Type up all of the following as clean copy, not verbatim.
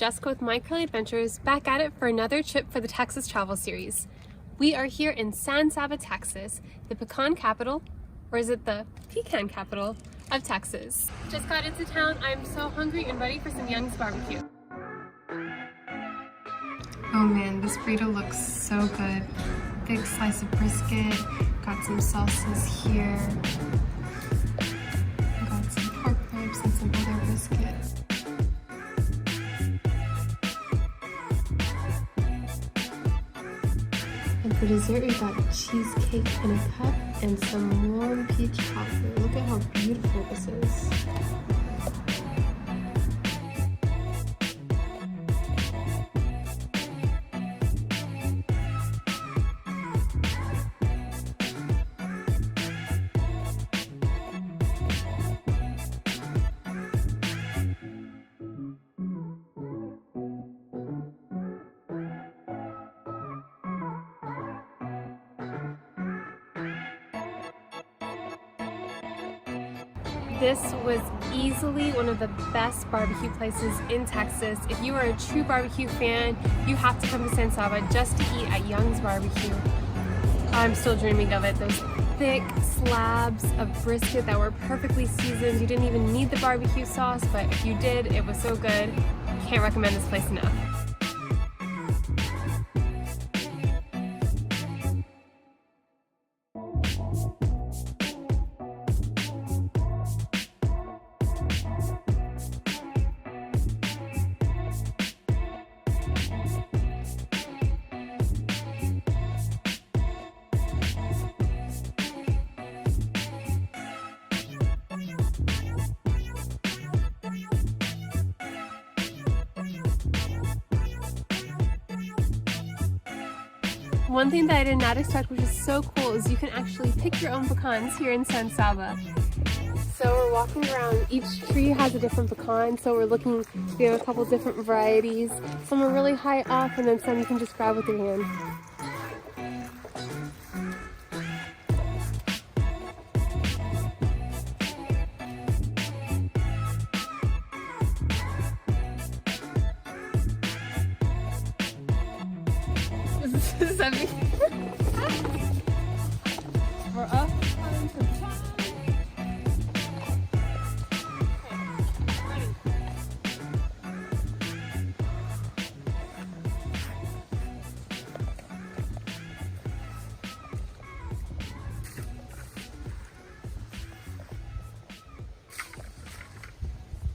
Jessica with My Curly Adventures, back at it for another trip for the Texas travel series. We are here in San Saba, Texas, the Pecan Capital, or is it the Pecan Capital of Texas. Just got into town. I'm so hungry and ready for some Youngs BBQ. Oh man, this burrito looks so good. Big slice of brisket, got some sauces here. Got some pork ribs and some other brisket. And for dessert, we got cheesecake in a cup and some warm peach cobbler. Look at how beautiful this is. This was easily one of the best barbecue places in Texas. If you are a true barbecue fan, you have to come to San Saba just to eat at Youngs BBQ. I'm still dreaming of it. Those thick slabs of brisket that were perfectly seasoned. You didn't even need the barbecue sauce, but if you did, it was so good. Can't recommend this place enough. One thing that I did not expect, which is so cool, is you can actually pick your own pecans here in San Saba. So we're walking around, each tree has a different pecan, so we're looking, we have a couple different varieties. Some are really high up and then some you can just grab with your hand. We're up onto the top. Ready.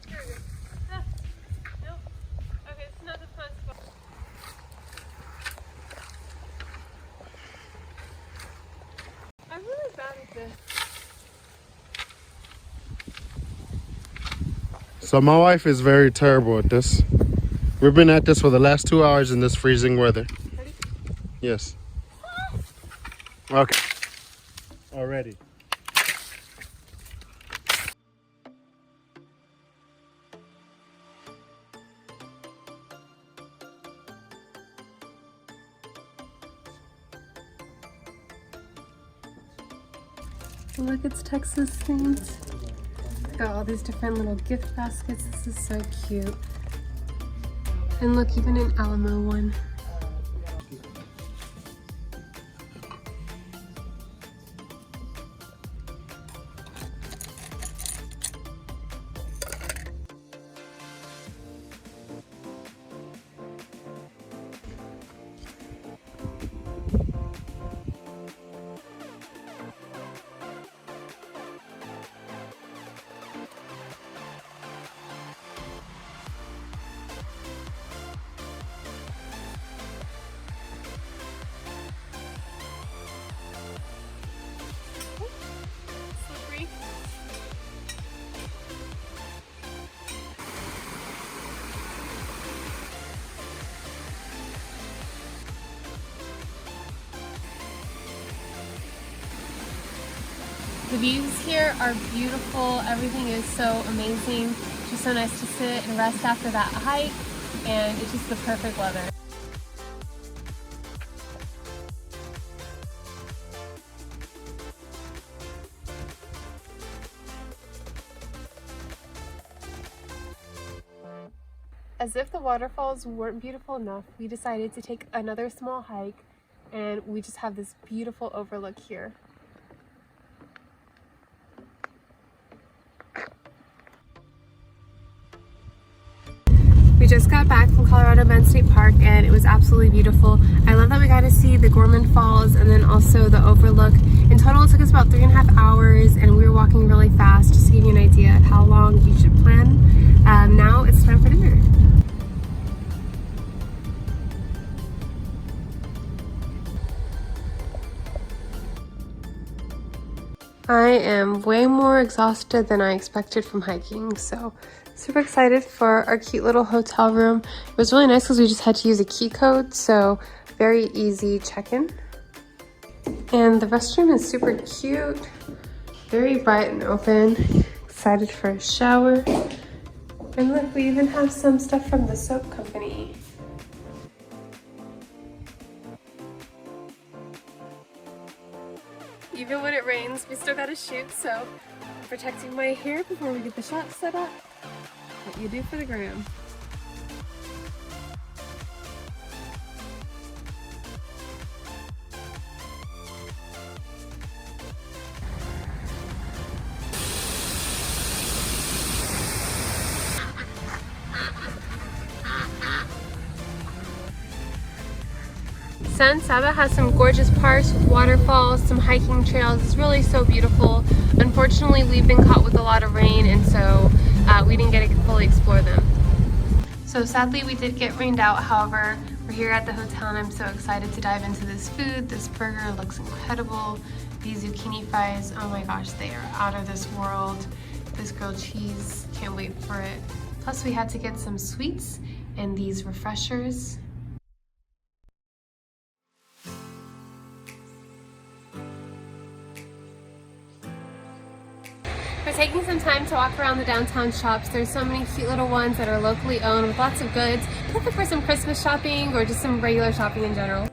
Here we go. Nope. Okay, it's not the fun spot. I'm really bad at this. So my wife is very terrible at this. We've been at this for the last 2 hours in this freezing weather. Ready? Yes. Okay. Already. Look, it's Texas themed. Got all these different little gift baskets. This is so cute. And look, even an Alamo one. Slippery. The views here are beautiful. Everything is so amazing. It's just so nice to sit and rest after that hike, and it's just the perfect weather. As if the waterfalls weren't beautiful enough, we decided to take another small hike, and we just have this beautiful overlook here. We just got back from Colorado Bend State Park and it was absolutely beautiful. I love that we got to see the Gorman Falls and then also the overlook. In total it took us about 3.5 hours and we were walking really fast, just to give you an idea of how long you should plan. Now it's time for dinner. I am way more exhausted than I expected from hiking, so super excited for our cute little hotel room. It was really nice because we just had to use a key code, so very easy check-in. And the restroom is super cute, very bright and open. Excited for a shower. And look, we even have some stuff from the soap company. Even when it rains, we still gotta shoot, so I'm protecting my hair before we get the shot set up. What you do for the gram. San Saba has some gorgeous parks with waterfalls, some hiking trails. It's really so beautiful. Unfortunately, we've been caught with a lot of rain, and so we didn't get to fully explore them. So sadly, we did get rained out. However, we're here at the hotel and I'm so excited to dive into this food. This burger looks incredible. These zucchini fries, oh my gosh, they are out of this world. This grilled cheese, can't wait for it. Plus we had to get some sweets and these refreshers. We're taking some time to walk around the downtown shops. There's so many cute little ones that are locally owned with lots of goods. Perfect for some Christmas shopping or just some regular shopping in general.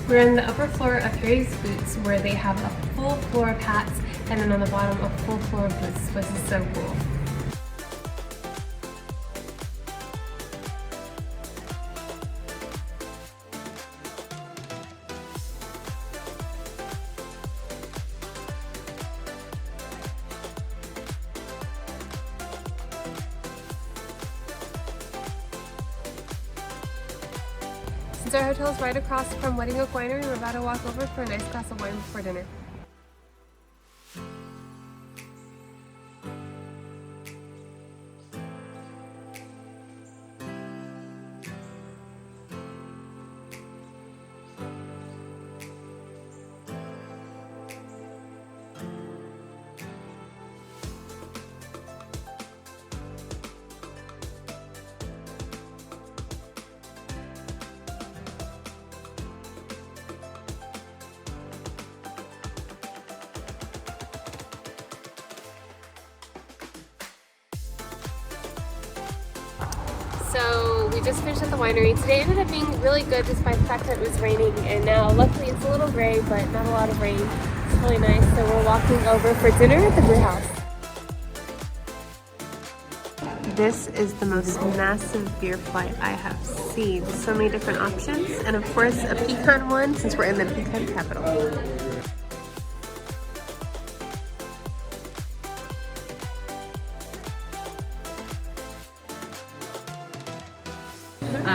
We're in the upper floor of Harry's Boots where they have a full floor of hats and then on the bottom a full floor of boots. This is so cool. Since our hotel is right across from Wedding Oak Winery, we're about to walk over for a nice glass of wine before dinner. So we just finished at the winery. Today ended up being really good despite the fact that it was raining, and now luckily it's a little gray but not a lot of rain. It's really nice. So we're walking over for dinner at the brew house. This is the most massive beer flight I have seen. So many different options, and of course a pecan one since we're in the Pecan Capital.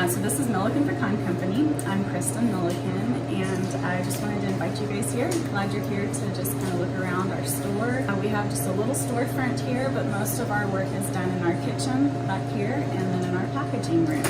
So this is Millican Pecan Company. I'm Kristen Millican, and I just wanted to invite you guys here. Glad you're here to just kind of look around our store. We have just a little storefront here, but most of our work is done in our kitchen back here and then in our packaging room.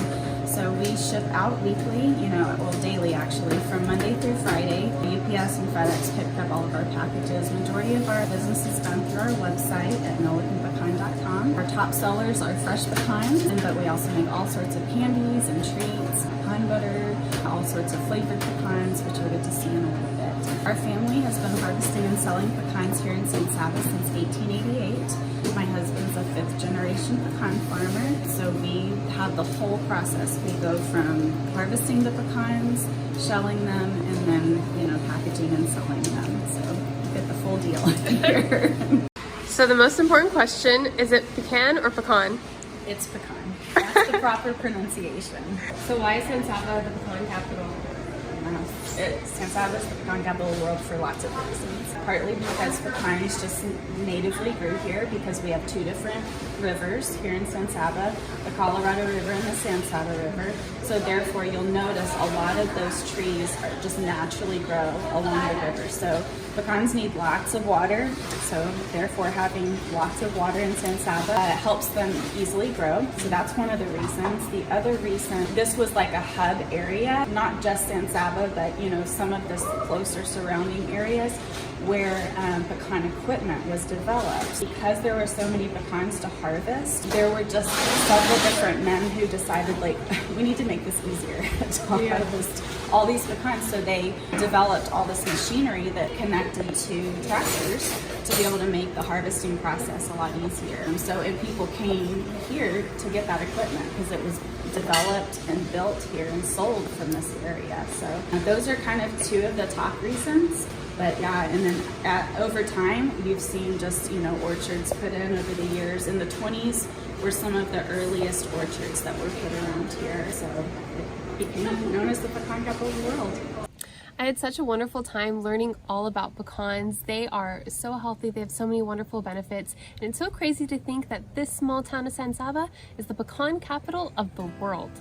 So we ship out weekly, well daily actually, from Monday through Friday. UPS and FedEx pick up all of our packages. Majority of our business is done through our website at millicanpecan.com. Our top sellers are fresh pecans, but we also make all sorts of candies and treats, pecan butter, all sorts of flavored pecans, which you'll get to see in a little bit. Our family has been harvesting and selling pecans here in San Saba since 1888. My husband's a 5th generation pecan farmer, so we have the whole process. We go from harvesting the pecans, shelling them, and then, you know, packaging and selling them. So we get the full deal here. So the most important question, is it pecan or pecan? It's pecan. That's the proper pronunciation. So why is San Saba the pecan capital? San Saba is the pecan capital of the world for lots of reasons. Partly because pecans just natively grew here because we have 2 different rivers here in San Saba, the Colorado River and the San Saba River. So therefore you'll notice a lot of those trees are just naturally grow along the river. So pecans need lots of water, so therefore having lots of water in San Saba helps them easily grow. So that's one of the reasons. The other reason, this was like a hub area, not just San Saba, but you know, some of the closer surrounding areas where pecan equipment was developed. Because there were so many pecans to harvest, there were just several different men who decided, like, we need to make this easier to harvest all these pecans. So they developed all this machinery that connected to tractors to be able to make the harvesting process a lot easier. And so people came here to get that equipment because it was developed and built here and sold from this area. So those are kind of 2 of the top reasons. But yeah, and then over time, you've seen just, you know, orchards put in over the years. In the 20s were some of the earliest orchards that were put around here. So it became known as the pecan capital of the world. I had such a wonderful time learning all about pecans. They are so healthy, they have so many wonderful benefits, and it's so crazy to think that this small town of San Saba is the pecan capital of the world.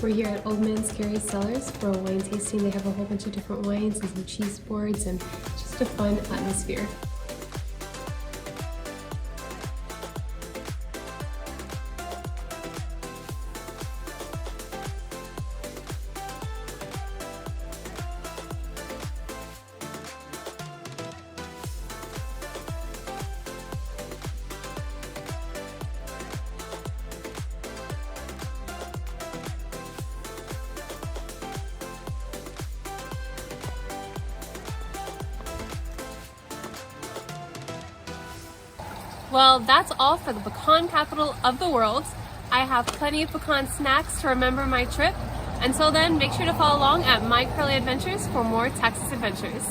We're here at Old Man Scary's Cellars for a wine tasting. They have a whole bunch of different wines and some cheese boards and just a fun atmosphere. Well, that's all for the pecan capital of the world. I have plenty of pecan snacks to remember my trip. Until then, make sure to follow along at My Curly Adventures for more Texas adventures.